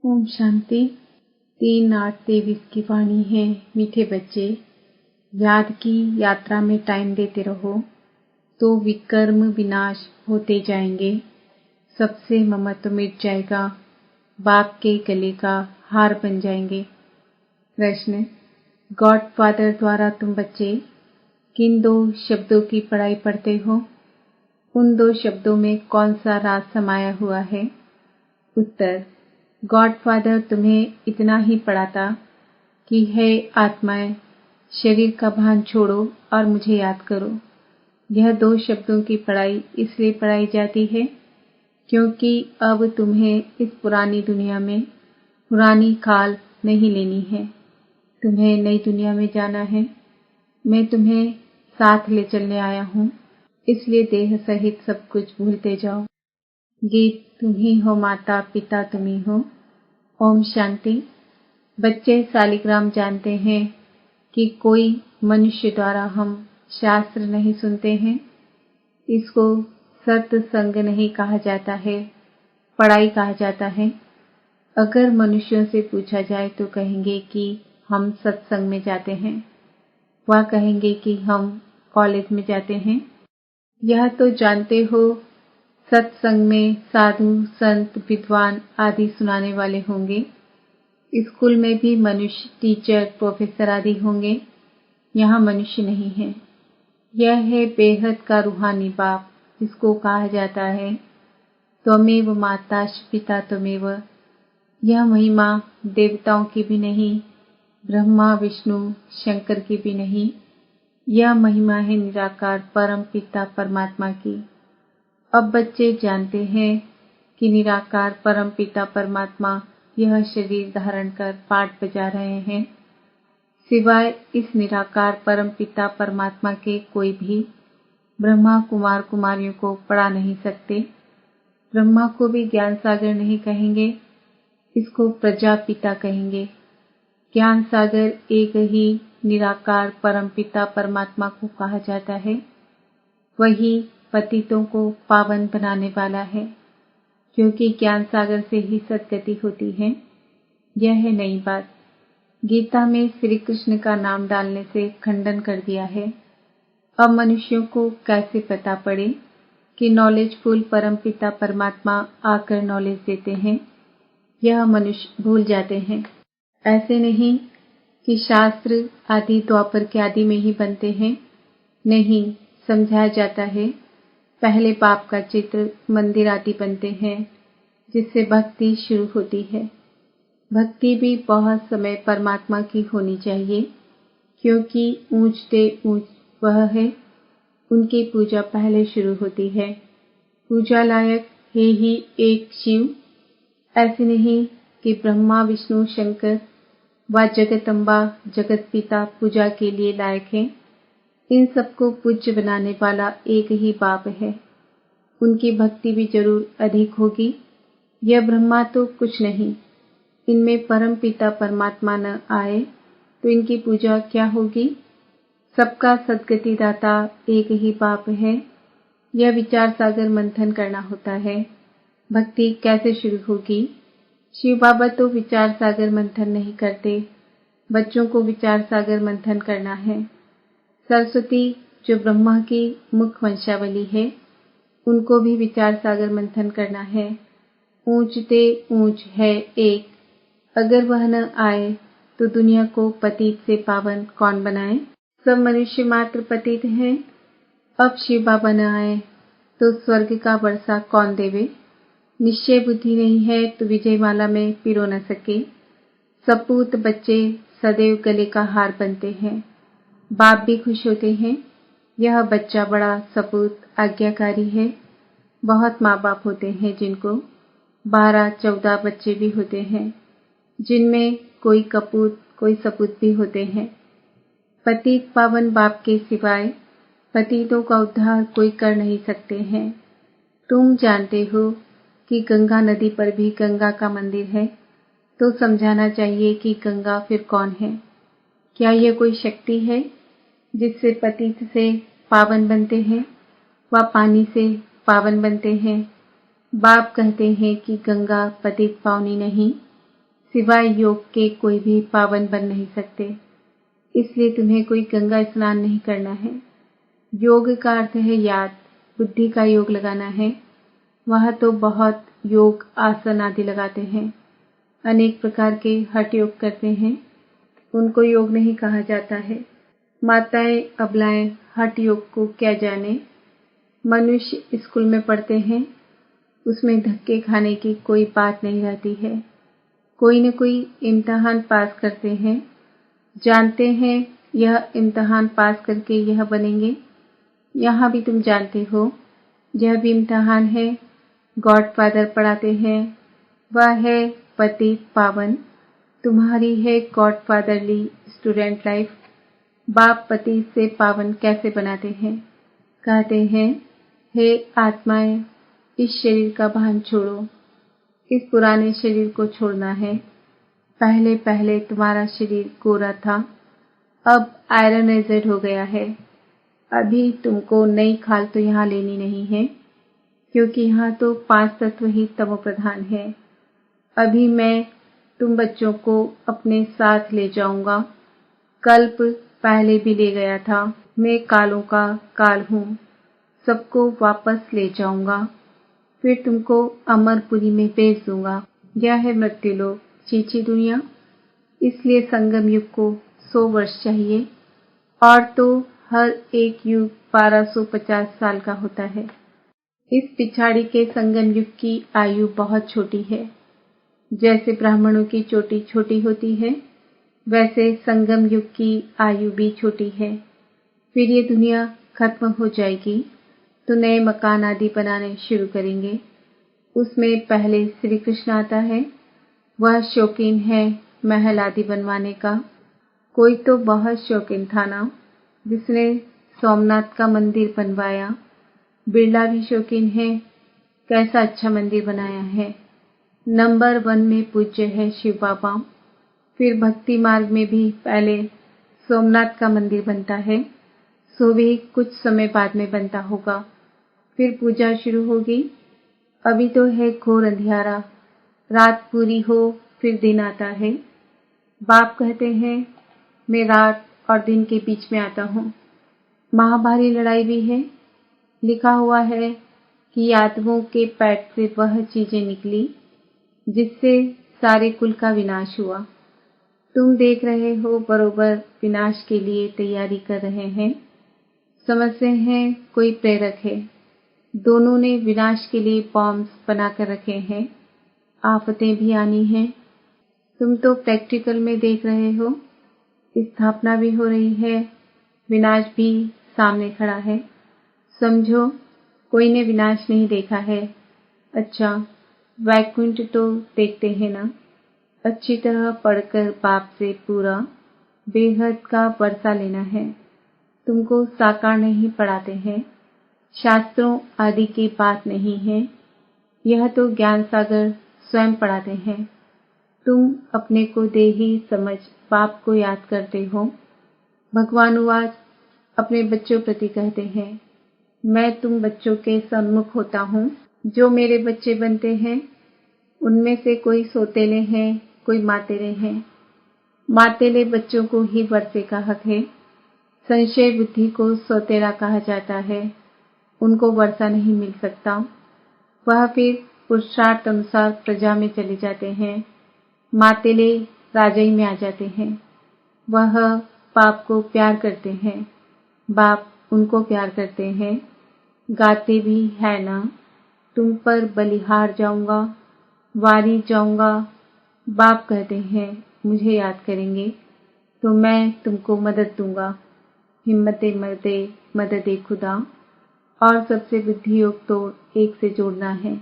ओम शांति। 3-8-23 की वाणी है। मीठे बच्चे, याद की यात्रा में टाइम देते रहो तो विकर्म विनाश होते जाएंगे। सबसे ममत्व मिट जाएगा, बाप के गले का हार बन जाएंगे। प्रश्न, गॉड फादर द्वारा तुम बच्चे किन 2 शब्दों की पढ़ाई पढ़ते हो? उन 2 शब्दों में कौन सा राज समाया हुआ है? उत्तर, गॉड फादर तुम्हें इतना ही पढ़ाता कि हे आत्माएं, शरीर का भान छोड़ो और मुझे याद करो। यह 2 शब्दों की पढ़ाई इसलिए पढ़ाई जाती है क्योंकि अब तुम्हें इस पुरानी दुनिया में पुरानी खाल नहीं लेनी है। तुम्हें नई दुनिया में जाना है। मैं तुम्हें साथ ले चलने आया हूँ, इसलिए देह सहित सब कुछ भूलते जाओ। गीत तुम ही हो, माता पिता तुम ही हो। ओम शांति। बच्चे सालिग्राम जानते हैं कि कोई मनुष्य द्वारा हम शास्त्र नहीं सुनते हैं। इसको सत्संग नहीं कहा जाता है, पढ़ाई कहा जाता है। अगर मनुष्यों से पूछा जाए तो कहेंगे कि हम सत्संग में जाते हैं, वह कहेंगे कि हम कॉलेज में जाते हैं। यह तो जानते हो, सत्संग में साधु संत विद्वान आदि सुनाने वाले होंगे। स्कूल में भी मनुष्य टीचर प्रोफेसर आदि होंगे। यहाँ मनुष्य नहीं है। यह है बेहद का रूहानी बाप, जिसको कहा जाता है त्वमेव माता पिता त्वमेव। यह महिमा देवताओं की भी नहीं, ब्रह्मा विष्णु शंकर की भी नहीं। यह महिमा है निराकार परम पिता परमात्मा की। अब बच्चे जानते हैं कि निराकार परम पिता परमात्मा यह शरीर धारण कर पाठ बजा रहे हैं। सिवाय इस निराकार परम पिता परमात्मा के कोई भी ब्रह्मा कुमार कुमारियों को पढ़ा नहीं सकते। ब्रह्मा को भी ज्ञान सागर नहीं कहेंगे, इसको प्रजापिता कहेंगे। ज्ञान सागर एक ही निराकार परम पिता परमात्मा को कहा जाता है। वही पतितों को पावन बनाने वाला है, क्योंकि ज्ञान सागर से ही सद्गति होती है। यह है नई बात। गीता में श्री कृष्ण का नाम डालने से खंडन कर दिया है। अब मनुष्यों को कैसे पता पड़े कि नॉलेजफुल परम पिता परमात्मा आकर नॉलेज देते हैं? यह मनुष्य भूल जाते हैं। ऐसे नहीं कि शास्त्र आदि द्वापर के आदि में ही बनते हैं। नहीं, समझाया जाता है पहले बाप का चित्र मंदिर आदि बनते हैं, जिससे भक्ति शुरू होती है। भक्ति भी बहुत समय परमात्मा की होनी चाहिए, क्योंकि ऊंचते ऊंच वह है, उनकी पूजा पहले शुरू होती है। पूजा लायक है ही एक शिव। ऐसे नहीं कि ब्रह्मा विष्णु शंकर व जगदम्बा जगत पिता पूजा के लिए लायक हैं। इन सबको पूज्य बनाने वाला एक ही बाप है। उनकी भक्ति भी जरूर अधिक होगी। यह ब्रह्मा तो कुछ नहीं, इनमें परम पिता परमात्मा न आए तो इनकी पूजा क्या होगी? सबका सद्गति दाता एक ही बाप है। यह विचार सागर मंथन करना होता है। भक्ति कैसे शुरू होगी? शिव बाबा तो विचार सागर मंथन नहीं करते, बच्चों को विचार सागर मंथन करना है। सरस्वती जो ब्रह्मा की मुख वंशावली है, उनको भी विचार सागर मंथन करना है। ऊंचते ऊंच है एक, अगर वह न आए तो दुनिया को पतित से पावन कौन बनाए? सब मनुष्य मात्र पतित हैं। अब शिव बाबा न आए तो स्वर्ग का वर्षा कौन देवे? निश्चय बुद्धि नहीं है तो विजयमाला में पिरो न सके। सपूत बच्चे सदैव गले का हार बनते हैं। बाप भी खुश होते हैं। यह बच्चा बड़ा सपूत आज्ञाकारी है। बहुत माँ बाप होते हैं जिनको 12-14 बच्चे भी होते हैं, जिनमें कोई कपूत कोई सपूत भी होते हैं। पतित पावन बाप के सिवाय पतितों का उद्धार कोई कर नहीं सकते हैं। तुम जानते हो कि गंगा नदी पर भी गंगा का मंदिर है, तो समझाना चाहिए कि गंगा फिर कौन है? क्या यह कोई शक्ति है जिससे पतित से पावन बनते हैं व पानी से पावन बनते हैं? बाप कहते हैं कि गंगा पतित पावनी नहीं, सिवाय योग के कोई भी पावन बन नहीं सकते। इसलिए तुम्हें कोई गंगा स्नान नहीं करना है। योग का अर्थ है याद, बुद्धि का योग लगाना है। वह तो बहुत योग आसन आदि लगाते हैं, अनेक प्रकार के हठ योग करते हैं, उनको योग नहीं कहा जाता है। माताएं अबलाएं हठ योग को क्या जाने। मनुष्य स्कूल में पढ़ते हैं, उसमें धक्के खाने की कोई बात नहीं रहती है। कोई न कोई इम्तिहान पास करते हैं, जानते हैं यह इम्तिहान पास करके यह बनेंगे। यहाँ भी तुम जानते हो यह भी इम्तिहान है। गॉडफादर पढ़ाते हैं, वह है पतित पावन। तुम्हारी है गॉडफादरली स्टूडेंट लाइफ। बाप पति से पावन कैसे बनाते हैं? कहते हैं, हे आत्माएं, इस शरीर का भान छोड़ो। इस पुराने शरीर को छोड़ना है। पहले पहले तुम्हारा शरीर गोरा था, अब आयरनाइज्ड हो गया है। अभी तुमको नई खाल तो यहाँ लेनी नहीं है, क्योंकि यहाँ तो 5 तत्व ही तमो प्रधान है। अभी मैं तुम बच्चों को अपने साथ ले जाऊंगा। कल्प पहले भी ले गया था। मैं कालों का काल हूँ, सबको वापस ले जाऊंगा। फिर तुमको अमरपुरी में भेज दूंगा। यह है मृत्युलोक, चीची दुनिया। इसलिए संगम युग को 100 वर्ष चाहिए, और तो हर एक युग 1250 साल का होता है। इस पिछाड़ी के संगम युग की आयु बहुत छोटी है। जैसे ब्राह्मणों की चोटी छोटी होती है, वैसे संगम युग की आयु भी छोटी है। फिर ये दुनिया खत्म हो जाएगी तो नए मकान आदि बनाने शुरू करेंगे। उसमें पहले श्री कृष्ण आता है। वह शौकीन है महल आदि बनवाने का। कोई तो बहुत शौकीन था ना, जिसने सोमनाथ का मंदिर बनवाया। बिरला भी शौकीन है, कैसा अच्छा मंदिर बनाया है। नंबर 1 में पूज्य है शिव बाबा। फिर भक्ति मार्ग में भी पहले सोमनाथ का मंदिर बनता है, सो भी कुछ समय बाद में बनता होगा। फिर पूजा शुरू होगी। अभी तो है घोर अंधियारा, रात पूरी हो फिर दिन आता है। बाप कहते हैं, मैं रात और दिन के बीच में आता हूँ। महाभारी लड़ाई भी है। लिखा हुआ है कि यादवों के पेट से वह चीजें निकली जिससे सारे कुल का विनाश हुआ। तुम देख रहे हो बरोबर विनाश के लिए तैयारी कर रहे हैं। समझते हैं कोई प्रेरक है। दोनों ने विनाश के लिए बॉम्ब्स बनाकर रखे हैं। आफतें भी आनी हैं। तुम तो प्रैक्टिकल में देख रहे हो, स्थापना भी हो रही है, विनाश भी सामने खड़ा है। समझो कोई ने विनाश नहीं देखा है। अच्छा, वैकुंठ तो देखते हैं ना। अच्छी तरह पढ़कर बाप से पूरा बेहद का वर्षा लेना है। तुमको साकार नहीं पढ़ाते हैं, शास्त्रों आदि की बात नहीं है। यह तो ज्ञान सागर स्वयं पढ़ाते हैं। तुम अपने को देही समझ बाप को याद करते हो। भगवानुवाद अपने बच्चों प्रति कहते हैं, मैं तुम बच्चों के सम्मुख होता हूँ। जो मेरे बच्चे बनते हैं उनमें से कोई सोतेले हैं, कोई मातेले हैं। मातेले बच्चों को ही वर्षे का हक है। संशय बुद्धि को सोतेला कहा जाता है, उनको वर्षा नहीं मिल सकता। वह फिर पुरुषार्थ अनुसार प्रजा में चले जाते हैं। मातेले राजाई में आ जाते हैं। वह बाप को प्यार करते हैं, बाप उनको प्यार करते हैं। गाते भी है ना, तुम पर बलिहार जाऊंगा, वारी जाऊंगा। बाप कहते हैं, मुझे याद करेंगे तो मैं तुमको मदद दूंगा। हिम्मते मर्दे मददे खुदा। और सबसे बुद्धि योग तो एक से जोड़ना है।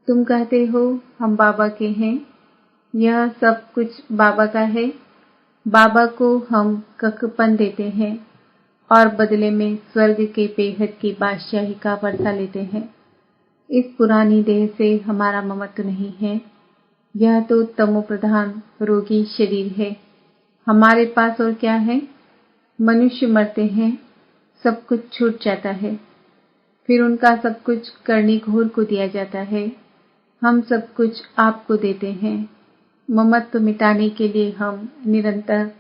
तुम कहते हो हम बाबा के हैं, यह सब कुछ बाबा का है। बाबा को हम ककपन देते हैं और बदले में स्वर्ग के बेहद की बादशाही का वर्षा लेते हैं। इस पुरानी देह से हमारा ममत्व नहीं है। यह तो तमो प्रधान रोगी शरीर है। हमारे पास और क्या है? मनुष्य मरते हैं, सब कुछ छूट जाता है, फिर उनका सब कुछ करनी घोर को दिया जाता है। हम सब कुछ आपको देते हैं। ममत्व मिटाने के लिए हम निरंतर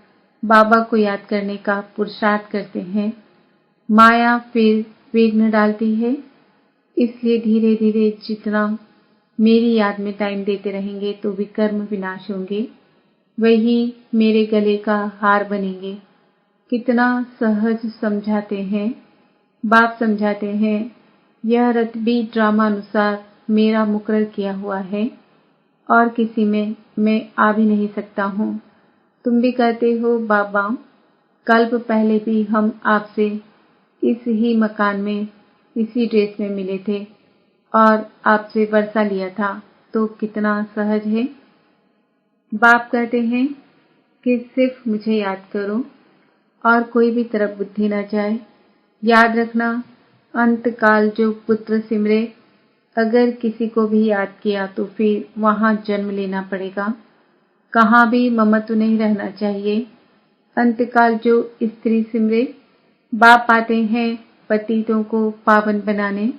बाबा को याद करने का पुरुषार्थ करते हैं। माया फिर विघ्न डालती है, इसलिए धीरे धीरे जितना मेरी याद में टाइम देते रहेंगे तो विकर्म विनाश होंगे, वही मेरे गले का हार बनेंगे। कितना सहज समझाते हैं। बाप समझाते हैं, यह रथ भी ड्रामा अनुसार मेरा मुकर्रर किया हुआ है और किसी में मैं आ भी नहीं सकता हूँ। तुम भी कहते हो बाबा, कल्प पहले भी हम आपसे इस ही मकान में इसी ड्रेस में मिले थे और आपसे वर्षा लिया था, तो कितना सहज है। बाप कहते हैं कि सिर्फ मुझे याद करो और कोई भी तरफ बुद्धि न जाए। याद रखना, अंत काल जो पुत्र सिमरे, अगर किसी को भी याद किया तो फिर वहां जन्म लेना पड़ेगा। कहाँ भी ममत्व नहीं रहना चाहिए। अंतकाल जो स्त्री सिमरे, बाप आते हैं पतितों को पावन बनाने,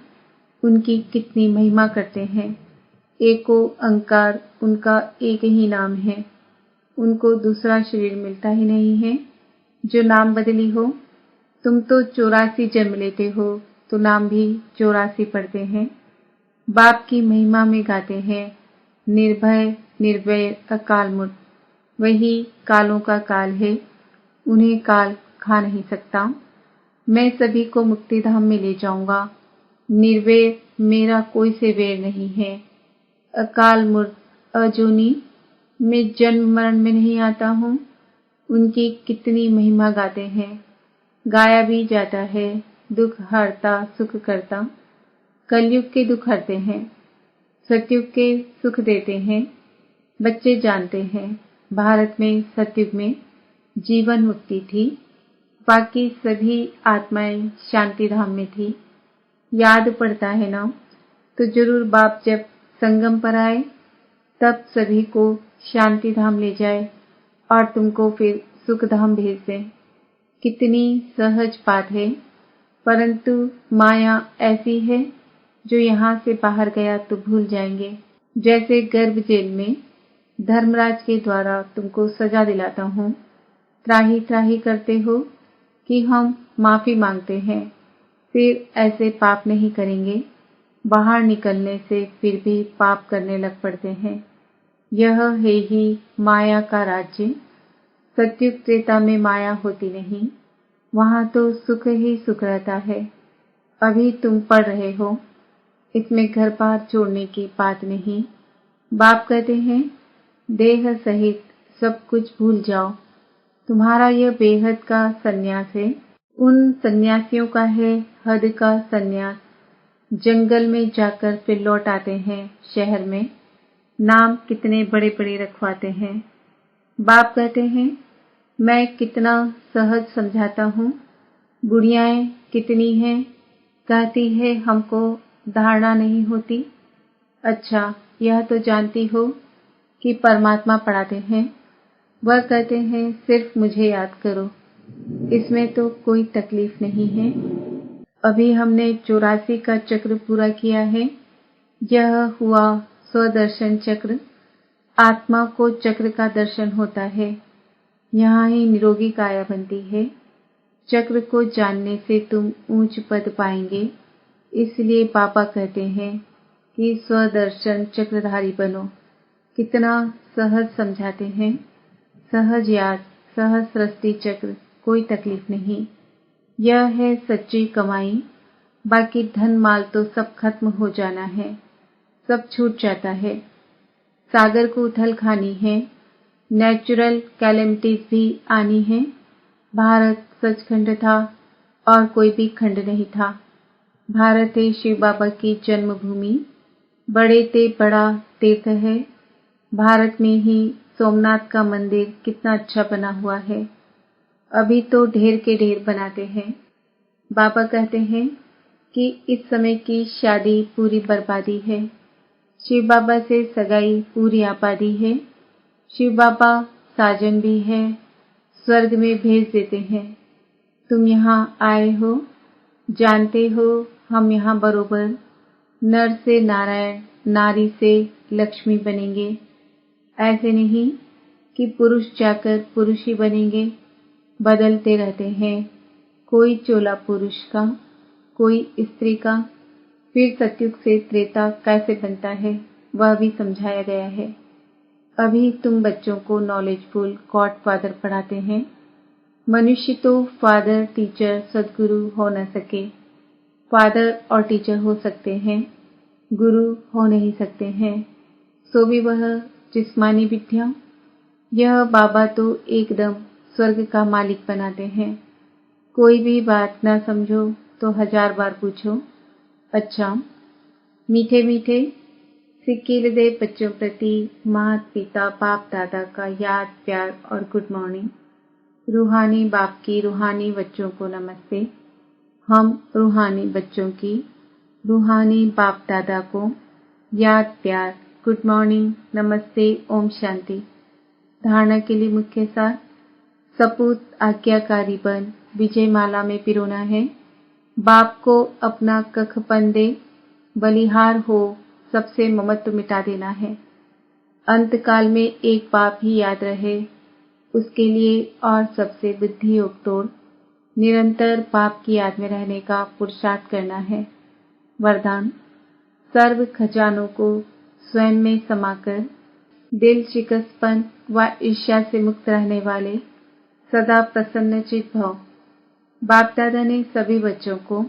उनकी कितनी महिमा करते हैं। एको अंकार उनका एक ही नाम है, उनको दूसरा शरीर मिलता ही नहीं है जो नाम बदली हो। तुम तो 84 जन्म लेते हो तो नाम भी 84 पढ़ते हैं। बाप की महिमा में गाते हैं, निर्भय निर्वय अकाल मूर्त, वही कालों का काल है, उन्हें काल खा नहीं सकता। मैं सभी को मुक्ति धाम में ले जाऊंगा। निर्वैर, मेरा कोई से वैर नहीं है। अकाल मूर्त अजूनी, मैं जन्म मरण में नहीं आता हूँ। उनकी कितनी महिमा गाते हैं। गाया भी जाता है, दुख हरता सुख करता। कलयुग के दुख हरते हैं, सतयुग के सुख देते हैं। बच्चे जानते हैं भारत में सतयुग में जीवन मुक्ति थी, बाकी सभी आत्माएं शांति धाम में थी। याद पड़ता है ना, तो जरूर बाप जब संगम पर आए तब सभी को शांति धाम ले जाए और तुमको फिर सुख धाम भेज दें। कितनी सहज बात है, परंतु माया ऐसी है जो यहाँ से बाहर गया तो भूल जाएंगे। जैसे गर्भ जेल में धर्मराज के द्वारा तुमको सजा दिलाता हूँ, त्राही त्राही करते हो कि हम माफी मांगते हैं, फिर ऐसे पाप नहीं करेंगे। बाहर निकलने से फिर भी पाप करने लग पड़ते हैं। यह है ही माया का राज्य। सतयुग त्रेता में माया होती नहीं, वहां तो सुख ही सुख रहता है। अभी तुम पढ़ रहे हो, इसमें घर बार छोड़ने की बात नहीं। बाप कहते हैं, देह सहित सब कुछ भूल जाओ। तुम्हारा यह बेहद का सन्यास है। उन सन्यासियों का है हद का सन्यास। जंगल में जाकर फिर लौट आते हैं शहर में, नाम कितने बड़े बड़े रखवाते हैं। बाप कहते हैं, मैं कितना सहज समझाता हूँ। बुढ़ियाएं कितनी हैं, कहती है हमको धारणा नहीं होती। अच्छा, यह तो जानती हो कि परमात्मा पढ़ाते हैं। वह कहते हैं सिर्फ मुझे याद करो, इसमें तो कोई तकलीफ नहीं है। अभी हमने 84 का चक्र पूरा किया है। यह हुआ स्वदर्शन चक्र। आत्मा को चक्र का दर्शन होता है, यहाँ ही निरोगी काया बनती है। चक्र को जानने से तुम ऊंच पद पाएंगे। इसलिए बाबा कहते हैं कि स्वदर्शन चक्रधारी बनो। कितना सहज समझाते हैं। सहज याद, सहज सृष्टि चक्र, कोई तकलीफ नहीं। यह है सच्ची कमाई। बाकी धन माल तो सब खत्म हो जाना है, सब छूट जाता है। सागर को उथल खानी है, नेचुरल कैलेमिटीज भी आनी है। भारत सचखंड था और कोई भी खंड नहीं था। भारत है शिव बाबा की जन्मभूमि, बड़े ते बड़ा तीर्थ है। भारत में ही सोमनाथ का मंदिर कितना अच्छा बना हुआ है। अभी तो ढेर के ढेर बनाते हैं। बाबा कहते हैं कि इस समय की शादी पूरी बर्बादी है। शिव बाबा से सगाई पूरी आबादी है। शिव बाबा साजन भी है, स्वर्ग में भेज देते हैं। तुम यहाँ आए हो, जानते हो हम यहाँ बरोबर नर से नारायण, नारी से लक्ष्मी बनेंगे। ऐसे नहीं कि पुरुष जाकर पुरुष ही बनेंगे, बदलते रहते हैं। कोई चोला पुरुष का, कोई स्त्री का। फिर सतयुग से त्रेता कैसे बनता है वह भी समझाया गया है। अभी तुम बच्चों को नॉलेजफुल गॉड फादर पढ़ाते हैं। मनुष्य तो फादर, टीचर, सदगुरु हो न सके। फादर और टीचर हो सकते हैं, गुरु हो नहीं सकते हैं। सो भी वह जिस्मानी विद्या। यह बाबा तो एकदम स्वर्ग का मालिक बनाते हैं। कोई भी बात न समझो तो 1000 बार पूछो। अच्छा, मीठे मीठे सिक्के हृदय बच्चों प्रति माता पिता बाप दादा का याद, प्यार और गुड मॉर्निंग। रूहानी बाप की रूहानी बच्चों को नमस्ते। हम रूहानी बच्चों की रूहानी बाप दादा को याद, प्यार, गुड मॉर्निंग, नमस्ते, ओम शांति। धारणा के लिए मुख्य सार। सपूत आज्ञाकारी बन विजय माला में पिरोना है। बाप को अपना कखपन दे, बलिहार हो सबसे ममत्व मिटा देना है। अंतकाल में एक बाप ही याद रहे, उसके लिए और सबसे बुद्धि योग तोड़ निरंतर बाप की याद में रहने का पुरुषार्थ करना है। वरदान। सर्व खजानों को स्वयं में समाकर दिल शिकस्तपन व ईर्ष्या से मुक्त रहने वाले सदा प्रसन्न चित्त भव। बाप दादा ने सभी बच्चों को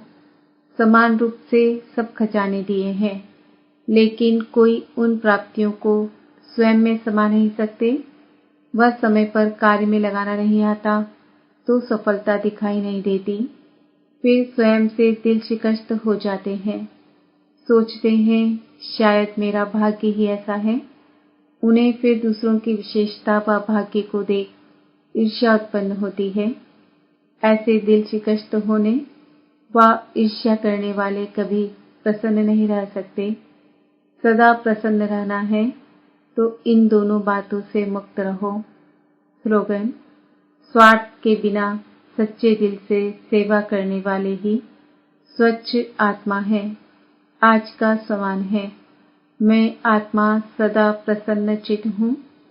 समान रूप से सब खजाने दिए हैं, लेकिन कोई उन प्राप्तियों को स्वयं में समा नहीं सकते। वह समय पर कार्य में लगाना नहीं आता तो सफलता दिखाई नहीं देती। फिर स्वयं से दिल शिकस्त हो जाते हैं। सोचते हैं शायद मेरा भाग्य ही ऐसा है। उन्हें फिर दूसरों की विशेषता व भाग्य को देख ईर्ष्या उत्पन्न होती है। ऐसे दिल शिकस्त होने व ईर्ष्या करने वाले कभी प्रसन्न नहीं रह सकते। सदा प्रसन्न रहना है तो इन दोनों बातों से मुक्त रहो। स्लोगन। स्वार्थ के बिना सच्चे दिल से सेवा करने वाले ही स्वच्छ आत्मा है। आज का सवाल है, मैं आत्मा सदा प्रसन्न चित्त हूँ।